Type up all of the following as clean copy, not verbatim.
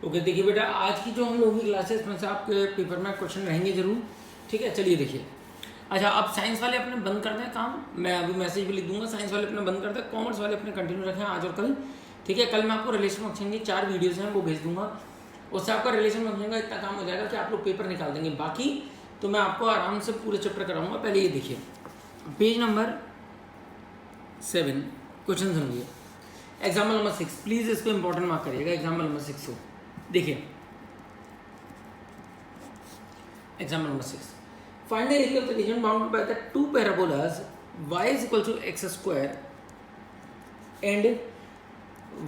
Okay देखिए बेटा, आज की जो हम लोगों की क्लासेस में से आपके पेपर में क्वेश्चन रहेंगे जरूर, ठीक है। चलिए देखिए, अच्छा अब साइंस वाले अपने बंद कर दें काम, मैं अभी मैसेज भी लिख दूंगा। साइंस वाले अपने बंद कर दें, कॉमर्स वाले अपने कंटिन्यू रखें आज और कल, ठीक है। कल मैं आपको रिलेशन फंक्शन की 4 वीडियोज़ हैं वो भेज दूंगा, उससे आपका रिलेशन फंक्शन का इतना काम हो जाएगा कि आप लोग पेपर निकाल देंगे। बाकी तो मैं आपको आराम से पूरे चैप्टर कराऊंगा। पहले ये देखिए पेज नंबर 7 क्वेश्चन समझिए, एग्जाम्पल नंबर 6, प्लीज़ इसको इंपॉर्टेंट मार्क करिएगा। एग्जाम्पल नंबर 6 को देखिए, example number 6, find the area of the region bounded by the two parabolas y is equal to x square and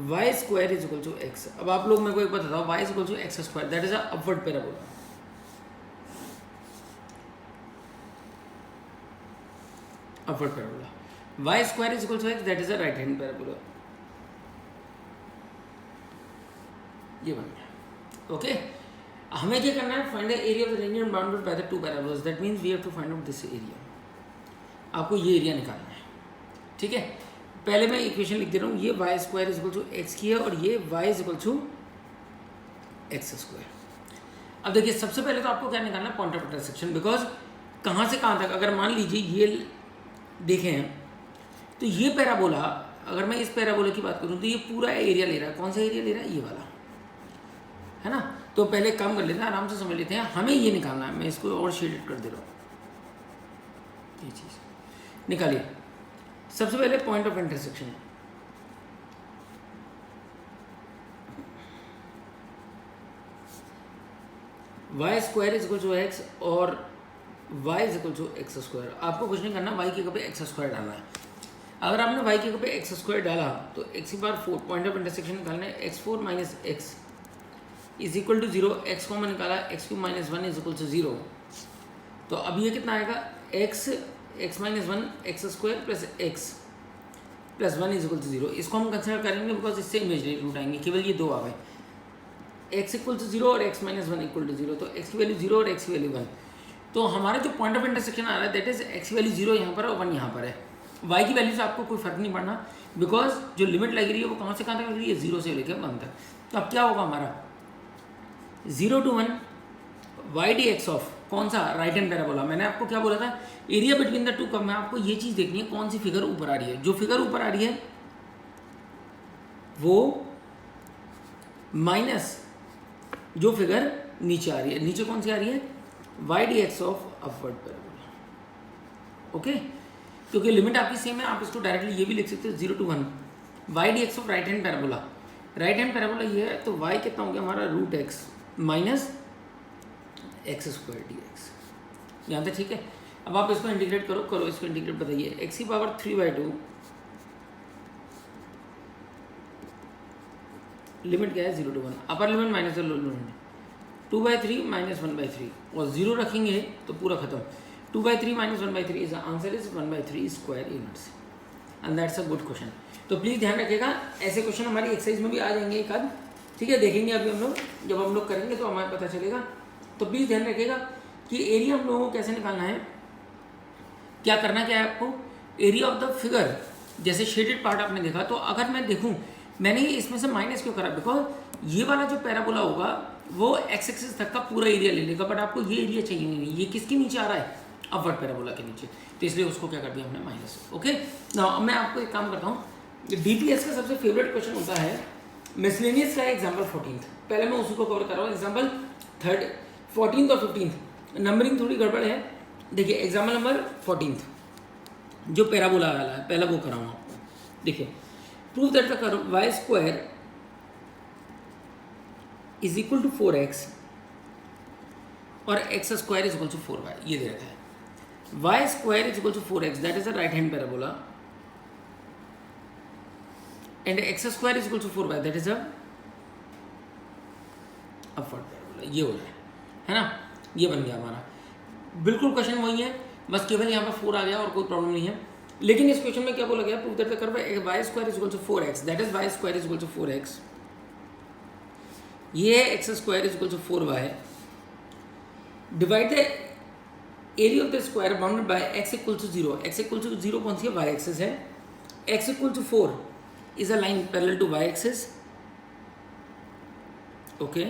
y square is equal to x। अब आप लोग मेरे को एक बात बताओ, y is equal to x square, that is a upward parabola, upward parabola, y square is equal to x, that is a right hand parabola। ये बन गया, ओके। हमें क्या करना है, find the area of the region bounded by the two parabolas, that means we have to find out this area. आपको ये area निकालना है, ठीक है। पहले मैं इक्वेशन लिख दे रहा हूँ, ये y square is equal to x की है और ये y is equal to x square. अब देखिए सबसे पहले तो आपको क्या निकालना है, पॉइंट ऑफ इंटरसेक्शन, बिकॉज कहाँ से कहाँ तक, अगर मान लीजिए ये देखें तो ये पैराबोला, अगर मैं इस पैराबोला की बात करूँ तो ये पूरा एरिया ले रहा है। कौन सा एरिया ले रहा है, ये वाला, है ना। तो पहले काम कर लेते हैं, आराम से समझ लेते हैं। हमें ये निकालना है, मैं इसको और शेडेड कर दे रहा हूँ, ये चीज़ निकालिए। सबसे पहले point of intersection, Y square is equal to X और Y is equal to x square. आपको कुछ नहीं करना, वाई की जगह पे एक्स स्क्वायर डालना है। अगर आपने वाई की जगह पे एक्स स्क्वायर डाला तो एक्स की पावर 4, पॉइंट ऑफ इंटरसेक्शन निकालना है, x4 minus x is equal to 0, x को मैं निकाला, x3 minus 1 is equal to 0। तो अब ये कितना आएगा, x minus 1 x square plus x plus 1 is equal to 0। इसको हम कंसिडर करेंगे बिकॉज इससे इमेजनरी रूट आएंगे, केवल ये दो आ गए, x इक्वल टू 0 और x माइनस 1 इक्वल टू 0। तो x की वैल्यू 0 और x की वैल्यू 1। तो हमारा जो पॉइंट ऑफ इंटरसेक्शन आ रहा है दैट इज x की वैल्यू 0 यहाँ पर और 1 यहाँ पर है। y की वैल्यू से आपको कोई फर्क नहीं पड़ना, बिकॉज जो लिमिट लग रही है वो कहाँ से कहाँ तक लग रही है, 0 से लेकर 1 तक। तो अब क्या होगा हमारा 0 to 1 y dx ऑफ कौन सा, राइट हैंड पैराबोला। मैंने आपको क्या बोला था, एरिया बिटवीन द टू कब, में आपको ये चीज़ देखनी है कौन सी फिगर ऊपर आ रही है। जो फिगर ऊपर आ रही है वो माइनस जो फिगर नीचे आ रही है। नीचे कौन सी आ रही है, y dx of upward parabola, okay. क्योंकि लिमिट आपकी सेम है, आप इसको डायरेक्टली ये भी लिख सकते हो 0 to 1 y dx of right hand parabola. Right hand parabola ये है, तो y कितना हो गया हमारा, root x minus x square d x, यहाँ तक ठीक है। अब आप इसको इंटीग्रेट करो इसको इंटीग्रेट, बताइए एक्स की पावर 3/2, लिमिट क्या है 0 to 1, upper limit minus lower limit 2/3 minus 1/3 और 0 रखेंगे तो पूरा खत्म। 2/3 minus 1/3 is answer is 1/3 square units, and that's a good question. तो प्लीज़ ध्यान रखिएगा, ऐसे क्वेश्चन हमारी एक्सरसाइज में भी आ जाएंगे एक आध, ठीक है। देखेंगे अभी हम लोग, जब हम लोग करेंगे तो हमें पता चलेगा। तो प्लीज़ ध्यान रखिएगा कि एरिया हम लोगों को कैसे निकालना है, क्या करना क्या है आपको, एरिया ऑफ द फिगर। जैसे शेडेड पार्ट आपने देखा, तो अगर मैं देखूं मैंने इसमें से माइनस क्यों करा, बिकॉज ये वाला जो पैराबोला होगा वो एक्स एक्सिस तक का पूरा एरिया ले लेगा, बट आपको ये एरिया चाहिए नहीं, ये किसके नीचे आ रहा है, अपवर्ड पैराबोला के नीचे, तो इसलिए उसको क्या कर दिया हमने माइनस, ओके। नाउ मैं आपको एक काम करता हूँ, डीपीएस का सबसे फेवरेट क्वेश्चन होता है मिसलेनियस का एग्जाम्पल 14th, पहले मैं उसी को कवर कर रहा हूँ। एग्जाम्पल 14th और 15th, नंबरिंग थोड़ी गड़बड़ है। देखिए एग्जाम्पल नंबर 14th जो पैराबोला वाला है, पहला वो कराऊंगा आपको। देखिए prove that the curve y square is equal to 4x और x square is equal to 4y, ये दे रखा है। Y square is equal to 4x, that is a right hand parabola, and x square is equal to 4y, that is a upward parabola. ये हो जाए, है ना, ये बन गया हमारा। बिल्कुल क्वेश्चन वही है, बस केवल यहाँ पर 4 आ गया और कोई प्रॉब्लम नहीं है। लेकिन इस क्वेश्चन में क्या बोला गया, prove that the curve y square is equal to 4x, that is y square is equal to 4x, ये है x square is equal to 4y, divide the area of the square bounded by x equal to 0। x equal to 0 कौन सी है, y axis है। x equal to 4 is a line parallel to y axis, okay,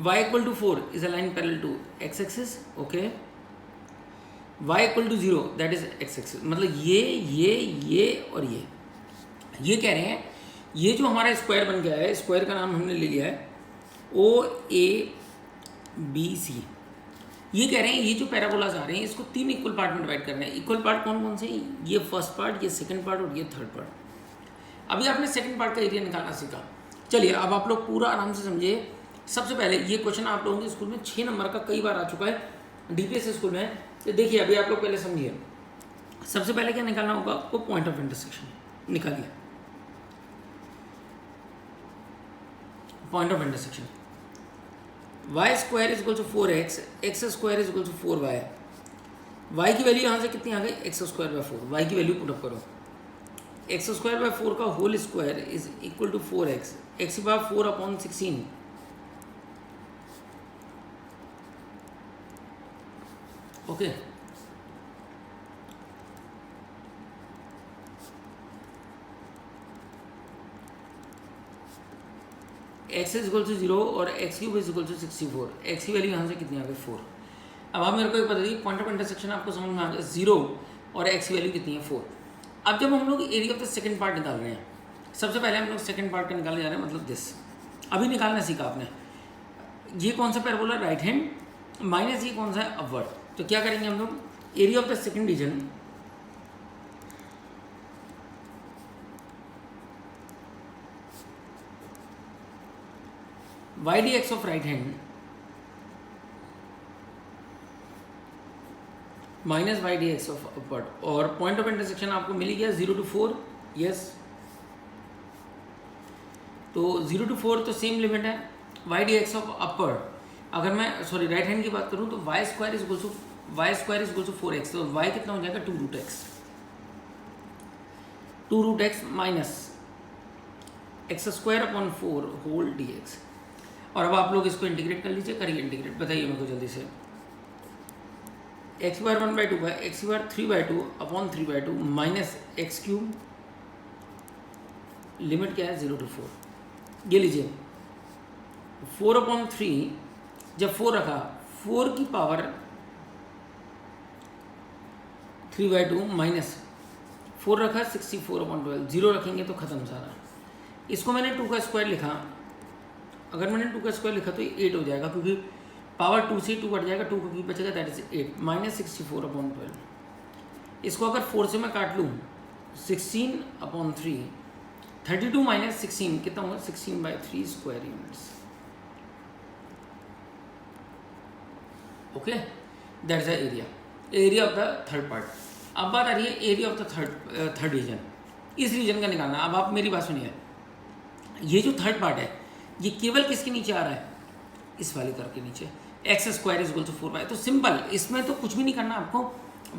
y equal to 4 is a line parallel to x axis. Okay, y equal to 0 that is x axis. मतलब ये और ये कह रहे हैं ये जो हमारा स्क्वायर बन गया है, स्क्वायर का नाम हमने ले लिया है OABC. ये कह रहे हैं ये जो पैराबोलास आ रहे हैं इसको 3 इक्वल पार्ट में डिवाइड करना है. इक्वल पार्ट कौन कौन से? ये फर्स्ट पार्ट, ये सेकंड पार्ट और ये थर्ड पार्ट. अभी आपने सेकंड पार्ट का एरिया निकालना सीखा. चलिए अब आप लोग पूरा आराम से समझिए. सबसे पहले ये क्वेश्चन आप लोगों के स्कूल में 6 नंबर का कई बार आ चुका है, डीपीएस स्कूल में. तो देखिए अभी आप लोग पहले समझिए. सबसे पहले क्या निकालना होगा आपको? पॉइंट ऑफ इंटरसेक्शन निकालिए. Point of intersection y square is equal to 4x, x square is equal to 4y. y की वैल्यू यहाँ से कितनी आ गई? x square by 4. y की वैल्यू पुट अप करो. x स्क्वायर बाय 4 का whole square is equal to 4x, x by 4 upon 16. Okay, x is equal to 0 और x cube is equal to 64. x की वैल्यू यहाँ से कितनी आ गई? 4. अब आप मेरे को एक बता दीजिए, पॉइंट ऑफ इंटरसेक्शन आपको समझ में आ गया. 0 और x की वैल्यू कितनी है? 4. अब जब हम लोग area of the second part निकाल रहे हैं, सबसे पहले हम लोग सेकंड पार्ट का निकालने जा रहे हैं, मतलब दिस. अभी निकालना सीखा आपने. ये कौन सा पैराबोला? राइट हैंड माइनस ये कौन सा है? अपवर्ड. तो क्या करेंगे हम लोग? Area of the second region y dx of right hand minus y dx of upward. और पॉइंट ऑफ इंटरसेक्शन आपको मिल गया 0 to 4. यस, तो 0 to 4 तो सेम लिमिट है. y dx ऑफ अपवर्ड, अगर मैं राइट हैंड की बात करूं तो y square is equal to 4x. तो y कितना हो जाएगा? 2 root x minus x square upon 4 whole dx. और अब आप लोग इसको इंटीग्रेट कर लीजिए. करिए इंटीग्रेट, बताइए मेरे को जल्दी से. x बार 1/2 बाय x बार 3/2 upon 3/2 minus x cube. Limit क्या है? 0 to 4. ये लीजिए 4/3. जब 4 रखा, 4 की पावर 3/2 माइनस 4 रखा 64/12. 0 रखेंगे तो खत्म सारा. इसको मैंने 2 का स्क्वायर लिखा. अगर मैंने 2 का स्क्वायर लिखा तो ये 8 हो जाएगा, क्योंकि पावर 2 से 2 कट जाएगा. 2 को बचेगा, दैट इज 8 माइनस 64/12. इसको अगर 4 से मैं काट लूँ 16/3. 32 माइनस 16 कितना होगा? 16/3 square units. Okay, that is the area of the third part. अब बात आ रही है area of the third region. इस रीजन का निकालना. अब आप मेरी बात सुनिए. ये जो थर्ड पार्ट है ये केवल किसके नीचे आ रहा है? इस वाले कर्व के नीचे. X square is equal to 4y. तो सिंपल, इसमें तो कुछ भी नहीं करना आपको,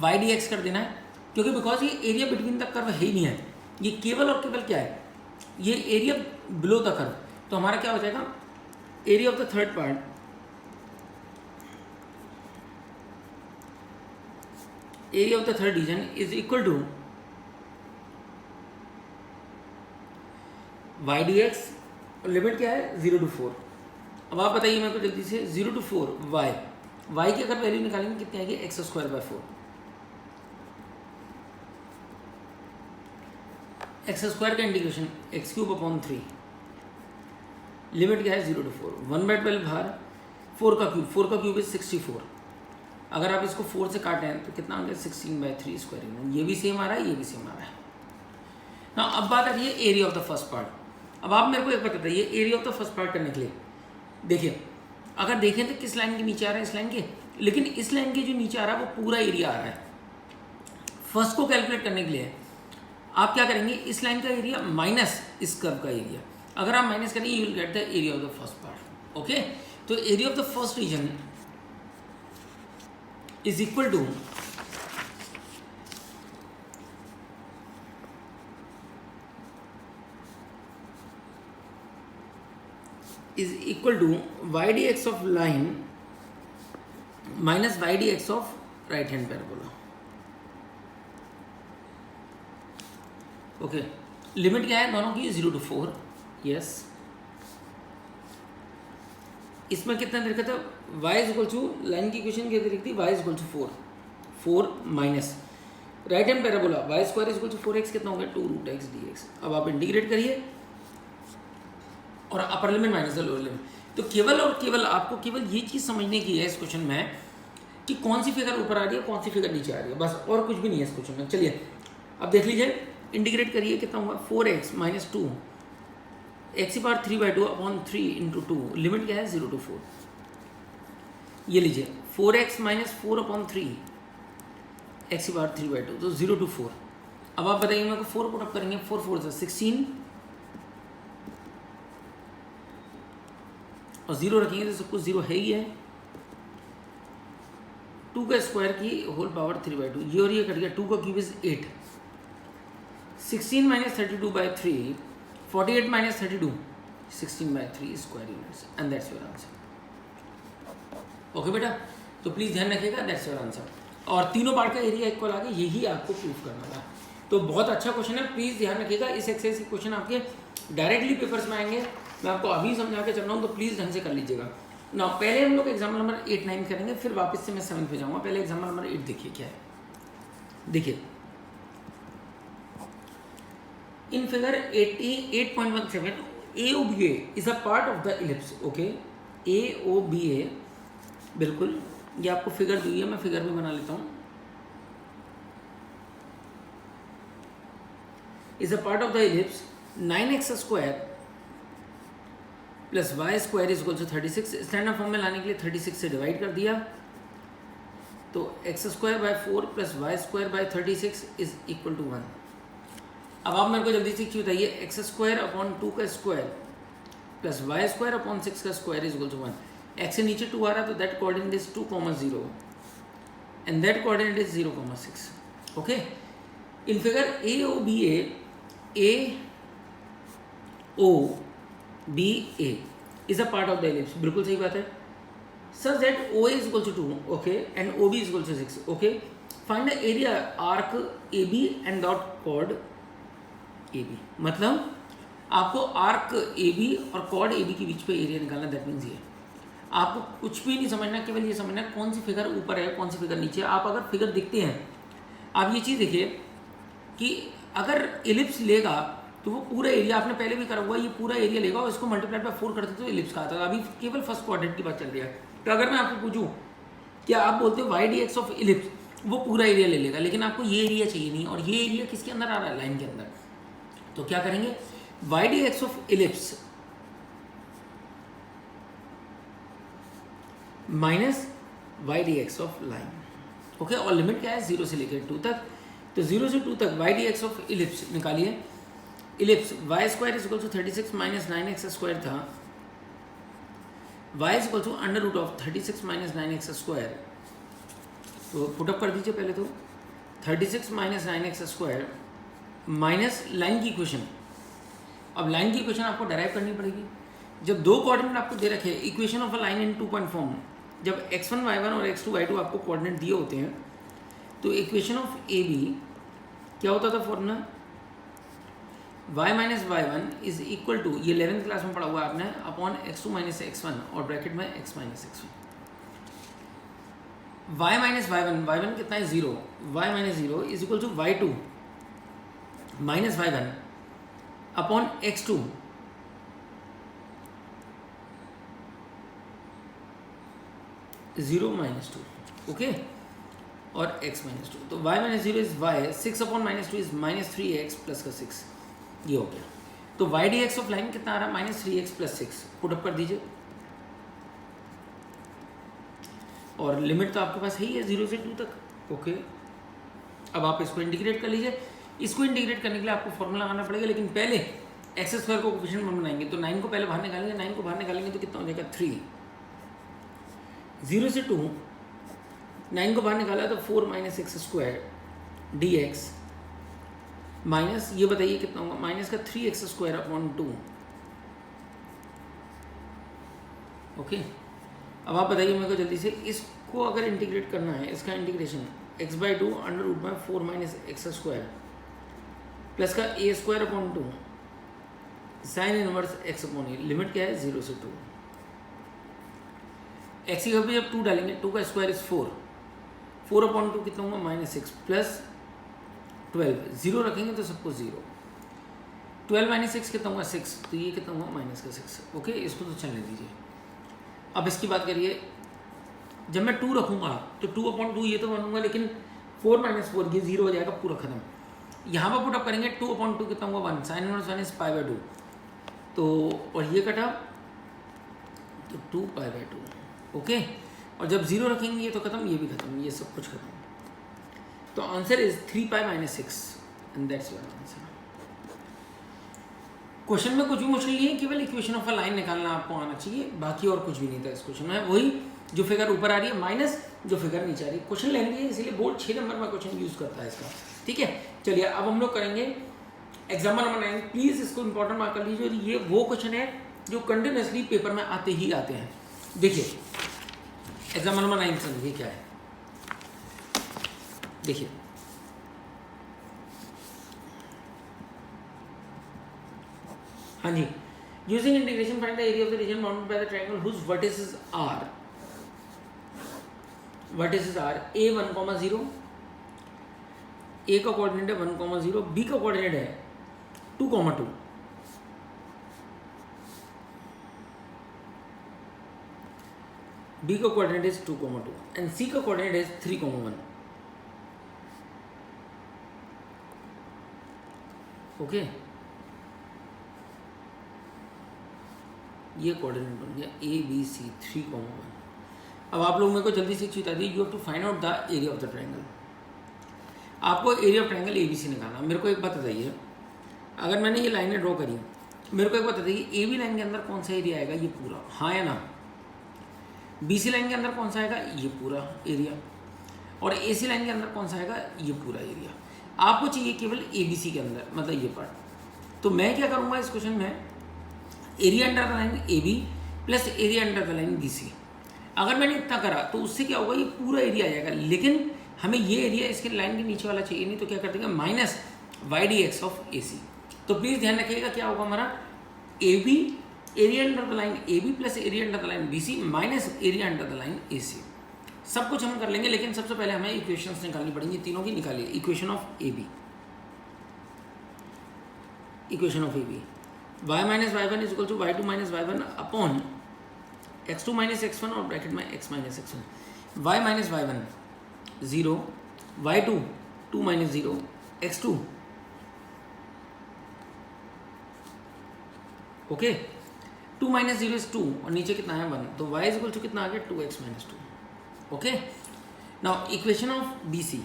y dx कर देना है, क्योंकि बिकॉज ये एरिया बिटवीन द कर्व है ही नहीं है. ये केवल और केवल क्या है? ये एरिया बिलो द कर्व. तो हमारा क्या हो जाएगा? Area of the third part area of the third region is equal to y dx. Limit क्या है? 0 to 4. अब आप बताइए मेरे को जल्दी से. 0 to 4 y की अगर वैल्यू निकालेंगे कितनी आएगी? X square by 4. X square का integration X cube upon 3. Limit क्या है? 0 to 4. 1/12 बाहर. 4 का क्यूब इज 64. अगर आप इसको 4 से काटें तो कितना आ गया? 16/3 स्क्वायर यूनिट. ये भी सेम आ रहा है, ये भी सेम आ रहा है ना. अब बात आ रही है area of the first part. अब आप मेरे को एक बात बताइए, area of the first part करने के लिए देखिए, अगर देखें तो किस लाइन के नीचे आ रहा है? इस लाइन के. लेकिन इस लाइन के जो नीचे आ रहा है वो पूरा एरिया आ रहा है. फर्स्ट को कैलकुलेट करने के लिए आप क्या करेंगे? इस लाइन का एरिया माइनस इस कर्व का एरिया. अगर आप माइनस करेंगे you will get the area of the first part. Okay, तो area of the first region is equal to y dx of line minus y dx of right hand parabola. Okay, limit क्या है दोनों की? 0 to 4. Yes, इसमें कितना दे रखा था, y is equal to, line की इक्वेशन क्या दे रखी थी, y is equal to 4 minus right hand parabola y square is equal to 4x कितना हो गया 2 रूट एक्स डी एक्स। अब आप इंटीग्रेट करिए और अपर limit minus the lower limit. तो केवल और केवल आपको केवल ये चीज़ समझने की है इस क्वेश्चन में कि कौन सी फिगर ऊपर आ रही है कौन सी फिगर नीचे आ रही है, बस और कुछ भी नहीं है इस क्वेश्चन में। चलिए अब देख लीजिए, इंटीग्रेट करिए कितना हुआ 4x minus 2 x power 3/2 upon 3 into 2, limit क्या है 0 to 4। ये लीजिए 4x minus 4 upon 3 x power 3/2 तो 0 to 4। अब आप बताइए मेरे को 4 पुट अप करेंगे, 4 4 से 16 और 0 रखेंगे तो सब कुछ 0 है ही है। 2 का स्क्वायर की होल पावर 3/2, ये और ये कट गया, 2 का cube is 8। 16 minus 32/3, 48 minus 32, 16/3 square units and that's your answer. Okay बेटा, तो प्लीज़ ध्यान रखिएगा, दैट्स योर आंसर। और तीनों पार्ट का एरिया इक्वल आ गया, यही आपको प्रूफ करना था। तो बहुत अच्छा क्वेश्चन है, प्लीज़ ध्यान रखिएगा। इस एक्सरसाइज के क्वेश्चन आपके डायरेक्टली पेपर्स में आएंगे, मैं आपको अभी समझा के चल रहा हूँ, तो प्लीज़ ढंग से कर लीजिएगा ना। पहले हम लोग एग्जाम्पल नंबर 8 9 करेंगे, फिर वापस से मैं 7 पे जाऊँगा। पहले एग्जाम्पल नंबर 8 देखिए क्या है। देखिए in figure 8.17 AOBA is a part of the ellipse. Okay, AOBA बिल्कुल, ये आपको फिगर दी है, मैं फिगर भी बना लेता हूँ। Is a part of the ellipse 9x square plus y square is equal to 36। Standard form में लाने के लिए 36 से डिवाइड कर दिया, तो x square by 4 plus y square by 36 is equal to 1। अब आप मेरे को जल्दी से क्यों बताइए, एक्स स्क्वायर अपॉन 2 का square plus y square upon 6 का square is equal to 1। X से नीचे 2 आ रहा है, तो that coordinate is 2,0 and that coordinate is 0,6। Okay, in figure AOBA AOBA is a part of the ellipse, बिल्कुल सही बात है। Such that OA is equal to 2, okay, and OB is equal to 6, okay. Find the area arc AB and dot chord AB। मतलब आपको arc AB और chord AB के बीच पे area निकालना, दैट मीन्स ये आपको कुछ भी नहीं समझना, केवल ये समझना कौन सी फिगर ऊपर है कौन सी फिगर नीचे है। आप अगर फिगर देखते हैं, आप ये चीज़ देखिए कि अगर इलिप्स लेगा तो वो पूरा एरिया, आपने पहले भी करा हुआ, ये पूरा एरिया लेगा और इसको मल्टीप्लाई बाय 4 करते तो इलिप्स का आता था। अभी केवल फर्स्ट क्वाड्रेंट की बात चल रही है। तो अगर मैं आपको पूछूं क्या आप बोलते हो y D x of ellipse, वो पूरा एरिया ले लेगा, लेकिन आपको ये एरिया चाहिए नहीं, और ये एरिया किसके अंदर आ रहा है, लाइन के अंदर। तो क्या करेंगे, y D x of ellipse minus Y D x of line. Okay, और लिमिट क्या है 0 से लेकर 2 तक। तो 0 से 2 तक Y D x of ellipse निकालिए। Ellipse Y square is equal to 36 minus 9x square था, y is equal to under root of 36 minus 9x square. तो पुटअप कर दीजिए पहले तो 36 minus 9x square minus line की इक्वेशन। अब line की इक्वेशन आपको डेराइव करनी पड़ेगी। जब दो कोऑर्डिनेट आपको दे रखे हैं, equation of a line in 2 point form, जब x1 y1 और x2 y2 आपको कोऑर्डिनेट दिए होते हैं, तो इक्वेशन ऑफ AB क्या होता था formula, y minus y1 is equal to, ये 11th क्लास में पढ़ा हुआ है आपने, अपॉन x2 माइनस x1 और ब्रैकेट में x minus x1। y minus y1 कितना है 0, y minus 0 is equal to y2 minus y1 upon x2 0 minus 2, okay, और x माइनस 2। तो y minus 0 is y, 6 upon minus 2 is minus 3x plus का 6, ये हो गया। तो y D x of line कितना आ रहा है, माइनस 3x प्लस 6, पुटअप कर दीजिए। और लिमिट तो आपके पास है ही है 0 से 2 तक। ओके, अब आप इसको इंटीग्रेट कर लीजिए। इसको इंटीग्रेट करने के लिए आपको फॉर्मूला लगाना पड़ेगा, लेकिन पहले एक्स स्क्वायर को कोफिशिएंट में बनाएंगे। तो 9 को पहले बाहर निकालेंगे, 9 को बाहर निकालेंगे तो कितना हो जाएगा 3। 0 से 2 9 को बाहर निकाला तो 4 minus x square d x minus, ये बताइए कितना होगा, माइनस का 3x स्क्वायर अपॉन 2। ओके, अब आप बताइए मेरे को जल्दी से, इसको अगर इंटीग्रेट करना है, इसका इंटीग्रेशन x/2 अंडर रूट में 4 माइनस एक्स स्क्वायर प्लस का a square upon 2 sine inverse x upon A, limit क्या है 0 से 2। एक्स की जगह जब 2 डालेंगे 2 का स्क्वायर इज 4, 4/2 कितना होगा -6 प्लस 12, 0 रखेंगे तो सबको 0, 12 - 6 कितना होगा 6, तो ये कितना होगा -6। ओके, इसको तो चलने दीजिए। अब इसकी बात करिए, जब मैं 2 रखूँगा तो 2/2 ये तो बनूंगा, लेकिन 4 - 4 ये 0 हो जाएगा, पूरा खत्म। यहाँ पर पुटअप करेंगे 2/2 कितना होगा 1, sin इनवर्स 1 इज π/2, तो और ये कटा तो 2 π/2। ओके, और जब 0 रखेंगे ये तो खत्म, ये भी खत्म, ये सब कुछ खत्म। तो answer is 3π - 6 and that's your answer. Question में कुछ भी मुश्किल नहीं है, केवल इक्वेशन ऑफ अ लाइन निकालना आपको आना चाहिए, बाकी और कुछ भी नहीं था इस क्वेश्चन में। वही जो फिगर ऊपर आ रही है माइनस जो फिगर नीचे आ रही है। क्वेश्चन लेंगे इसीलिए बोर्ड 6 नंबर में क्वेश्चन यूज करता है इसका। ठीक है, चलिए अब हम लोग करेंगे एग्जाम्पल नंबर 9। प्लीज इसको इंपॉर्टेंट मार्क कर लीजिए, ये वो क्वेश्चन है जो कंटिन्यूसली पेपर में आते ही आते हैं। देखिए एग्जाम्पल नंबर 9 समझिए क्या है। देखिए हाँ जी, using integration find the area of the region bounded by the triangle whose vertices are a 1,0, a का कोऑर्डिनेट है 1,0, b का कोऑर्डिनेट है 2,2, b का कोऑर्डिनेट इज 2,2 एंड c का कोऑर्डिनेट इज 3,1। ओके, ये कोऑर्डिनेट बन गया a b c 3,1। अब आप लोग मेरे को जल्दी से एक चीज बता दी, you have to find out the area of the triangle. आपको एरिया ऑफ ट्रायंगल ABC निकालना। मेरे को एक बात बताइए, अगर मैंने ये लाइनें ड्रॉ करी, मेरे को एक बात बताइए AB लाइन के अंदर कौन सा एरिया आएगा, ये पूरा, हाँ या ना। BC लाइन के अंदर कौन सा आएगा, ये पूरा एरिया, और AC लाइन के अंदर कौन सा आएगा, ये पूरा एरिया। आपको चाहिए केवल ABC के अंदर, मतलब ये पार्ट। तो मैं क्या करूँगा इस क्वेश्चन में, area under the line AB plus area under the line BC। अगर मैंने इतना करा तो उससे क्या होगा, ये पूरा एरिया आ जाएगा, लेकिन हमें ये एरिया इसके लाइन के नीचे वाला चाहिए नहीं, तो क्या कर देंगे -YDX ऑफ AC। तो प्लीज ध्यान रखिएगा क्या होगा हमारा, AB area under the line AB plus area under the line BC minus area under the line AC। सब कुछ हम कर लेंगे, लेकिन सबसे पहले हमें इक्वेशंस निकालनी पड़ेंगी, तीनों की निकालिए। Equation of AB, equation of AB, y - y1 is equal to y2 - y1 upon x2 - x1 और ब्रैकेट में x - x1। y - y1 0, y2 2 - 0, x2 okay 2 - 0 is 2 और नीचे कितना है 1, तो y इज इक्वल टू कितना आ गया 2x - 2। Okay, now equation of BC,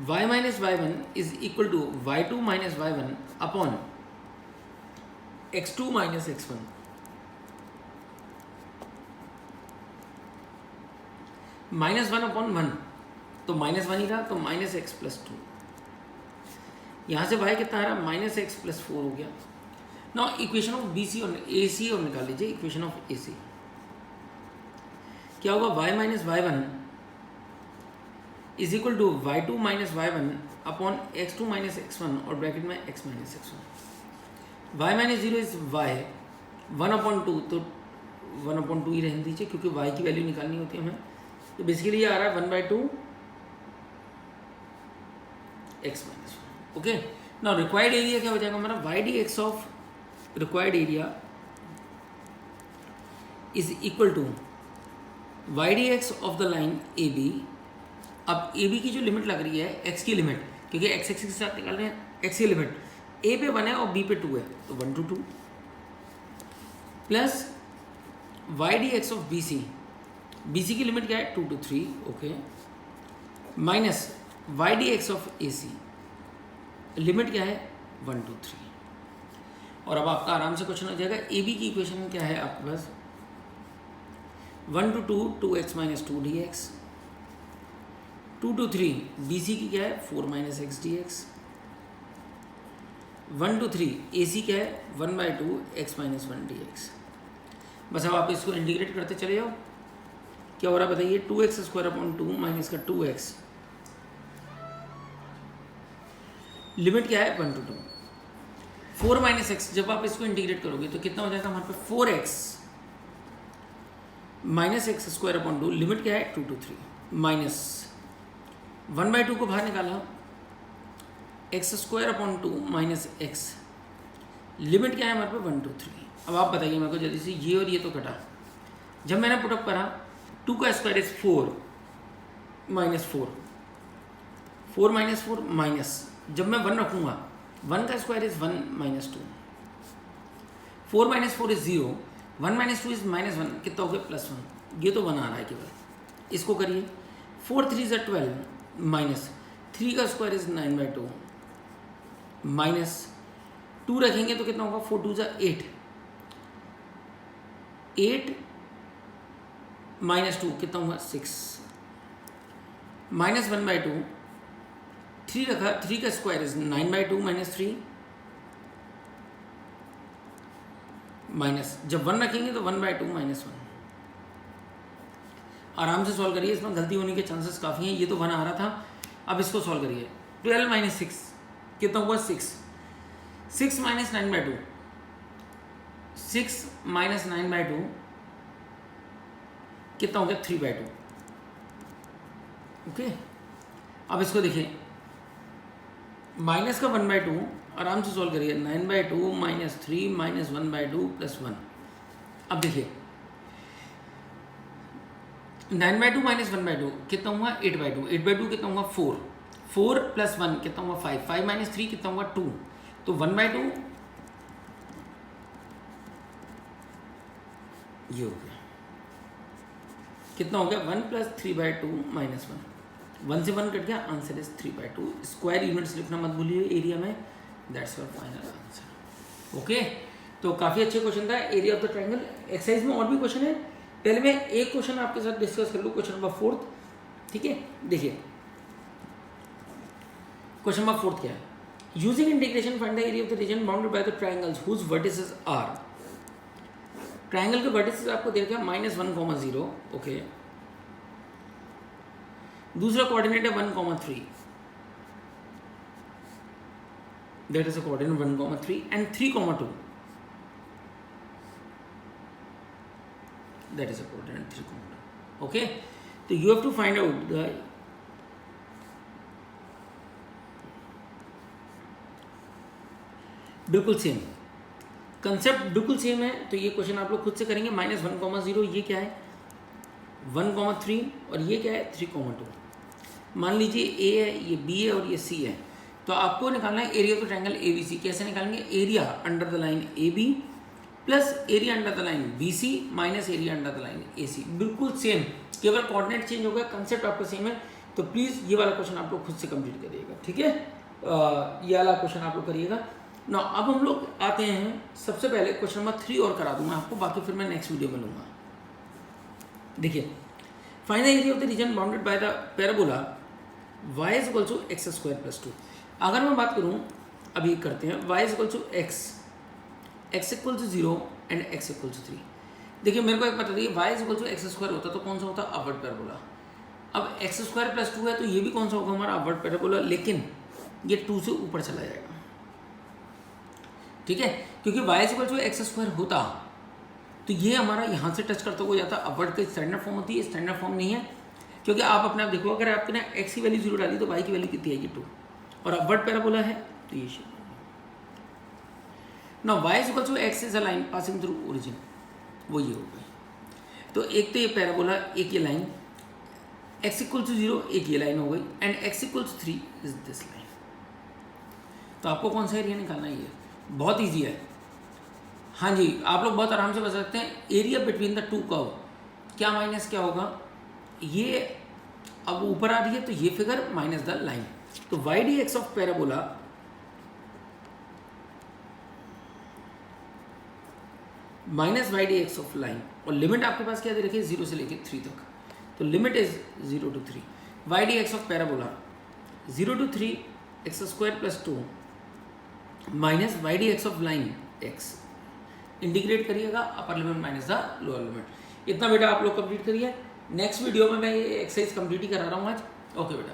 y - y1 is equal to y2 - y1 upon x2 - x1। -1 upon 1, तो -1 ही रहा, तो -x + 2। यहाँ से y कितना आ रहा, -x + 4 हो गया। नाउ इक्वेशन ऑफ BC और AC और निकाल लीजिए। इक्वेशन ऑफ AC क्या होगा, y - y1 is equal to y2 - y1 upon x2 - x1 और ब्रैकेट में x - x1। y - 0 is y, 1/2, तो 1/2 ही रहने दीजिए क्योंकि y की वैल्यू निकालनी होती है हमें। तो बेसिकली ये आ रहा है 1/2 x - 1। Okay, now required area क्या हो जाएगा हमारा, YDX of required area is equal to YDX of the line AB। अब AB की जो लिमिट लग रही है, x की लिमिट, क्योंकि x एक्सिस के साथ निकाल रहे हैं, x की लिमिट A पे 1 है और B पे 2 है, तो 1 to 2 plus YDX of BC, BC की लिमिट क्या है 2 to 3, okay, minus YDX of AC, limit क्या है 1 to 3। और अब आपका आराम से क्वेश्चन हो जाएगा। AB की इक्वेशन क्या है आपके पास, 1 to 2 2x - 2 dx, 2 to 3 BC की क्या है 4 - x dx, 1 to 3 AC क्या है 1/2 x - 1 dx। बस अब आप इसको इंटीग्रेट करते चले जाओ, क्या हो रहा है बताइए, 2x² माइनस का 2x, लिमिट क्या है 1 to 2, 4 माइनस एक्स, जब आप इसको इंटीग्रेट करोगे तो कितना हो जाएगा हमारे पास 4x minus x square upon 2, limit क्या है 2 to 3, माइनस 1/2 को बाहर निकाला, x square upon 2 minus x, limit क्या है हमारे पास 1 to 3। अब आप बताइए मेरे को जल्दी से, ये और ये तो कटा, जब मैंने पुटअप करा 2 का square is 4 minus 4 minus 4 minus, जब मैं 1 रखूँगा 1 का square is 1 minus 2, 4 minus 4 is 0, 1 minus 2 is minus 1, कितना हो गया +1, ये तो 1 आ रहा है केवल, इसको करिए 4 3 इज 12 माइनस 3 का स्क्वायर इज 9/2 माइनस 2 रखेंगे तो कितना होगा 4 2 इज 8, 8 माइनस 2 कितना हुआ 6 माइनस 1/2, 3 रखा, 3 का स्क्वायर इज 9/2 माइनस 3 माइनस, जब 1 रखेंगे तो 1/2 माइनस 1। आराम से सॉल्व करिए, इसमें गलती होने के चांसेस काफ़ी हैं, ये तो 1 आ रहा था, अब इसको सॉल्व करिए। 12 माइनस 6 कितना हुआ 6, 6 माइनस 9/2, 6 माइनस 9/2 कितना हो गया 3/2। ओके, अब इसको देखिए, माइनस का 1/2 आराम से सॉल्व करिए, 9/2 माइनस 3 माइनस 1/2 प्लस 1। अब देखिए 9/2 माइनस 1/2 कितना हुआ 8/2, 8/2 कितना हुआ 4, 4 प्लस 1 कितना हुआ 5, 5 माइनस 3 कितना हुआ 2, तो 1/2 ये हो गया, कितना हो गया 1 प्लस 3/2 माइनस 1 से 1 कट गया, आंसर इज 3/2। स्क्वायर यूनिट्स लिखना मत भूलिए एरिया में, that's your final answer. Okay, तो काफ़ी अच्छे क्वेश्चन था area of the triangle. Exercise में और भी क्वेश्चन है, पहले मैं एक क्वेश्चन आपके साथ डिस्कस कर लूँ, क्वेश्चन नंबर 4, ठीक है। देखिए क्वेश्चन नंबर 4 क्या है, using integration find the area of the region bounded by the triangles whose vertices are. Triangle के वर्टिसेस आपको दे रखा है -1, 0, ओके। दूसरा कोऑर्डिनेट है 1, 3, that is a coordinate 1, 3 and 3, 2, that is a coordinate 3, 2, okay. तो you have to find out the बिल्कुल same concept, बिल्कुल सेम है। तो ये क्वेश्चन आप लोग खुद से करेंगे। -1, 0 ये क्या है 1, 3 और ये क्या है 3, 2। मान लीजिए ए है, ये बी है और ये सी है, तो आपको निकालना है area of the triangle ABC। कैसे निकालेंगे, area under the line AB plus area under the line BC minus area under the line AC। बिल्कुल सेम, केवल कोऑर्डिनेट चेंज हो गया, कंसेप्ट आपका सेम है। तो प्लीज़ ये वाला क्वेश्चन आप लोग खुद से कंप्लीट करिएगा, ठीक है। ये वाला क्वेश्चन आप लोग करिएगा ना। अब हम लोग आते हैं, सबसे पहले क्वेश्चन नंबर 3 और करा दूंगा आपको, बाकी फिर मैं नेक्स्ट वीडियो में लूँगा। देखिए, find the area of the region bounded by the parabola y is equal to x² + 2। अगर मैं बात करूं, अभी करते हैं, y is equal to x equal to 0 and x equal to 3। देखिए मेरे को एक बता दीजिए, y is equal to x² होता तो कौन सा होता, अपवर्ड पैराबोला। अब x² + 2 है तो ये भी कौन सा होगा हमारा, अपवर्ड पैराबोला, लेकिन ये 2 से ऊपर चला जाएगा, ठीक है, क्योंकि y is equal to x² होता तो ये हमारा यहाँ से टच करता हुआ जाता, अपवर्ड की स्टैंडर्ड फॉर्म होती है, स्टैंडर्ड फॉर्म नहीं है, क्योंकि आप अपने आप देखो, अगर आपने x की वैल्यू 0 डाली तो y की वैल्यू कितनी आएगी 2, और अपवर्ड पैराबोला है तो ये ना y is equal to x is a line passing through origin, वो ये हो गई। तो एक तो ये पैराबोला, एक ये लाइन, x इक्वल टू 0 एक ये लाइन हो गई, and x equal to 3 is this line. तो आपको कौन सा एरिया निकालना है, ये बहुत ईजी है। हाँ जी, आप लोग बहुत आराम से बता सकते हैं, area between the two curve, क्या माइनस क्या होगा, ये अब ऊपर आ रही है तो ये फिगर माइनस द लाइन, तो y D x of parabola minus Y D x of line, और लिमिट आपके पास क्या दे रखी है 0 से लेके 3 तक, तो limit is 0 to 3, Y D x of parabola 0 to 3 x² + 2 minus Y D x of line x, integrate करिएगा upper limit minus the lower limit. इतना बेटा आप लोग कंप्लीट करिए, नेक्स्ट वीडियो में मैं ये एक्सरसाइज कंप्लीट ही करा रहा हूँ आज। ओके बेटा।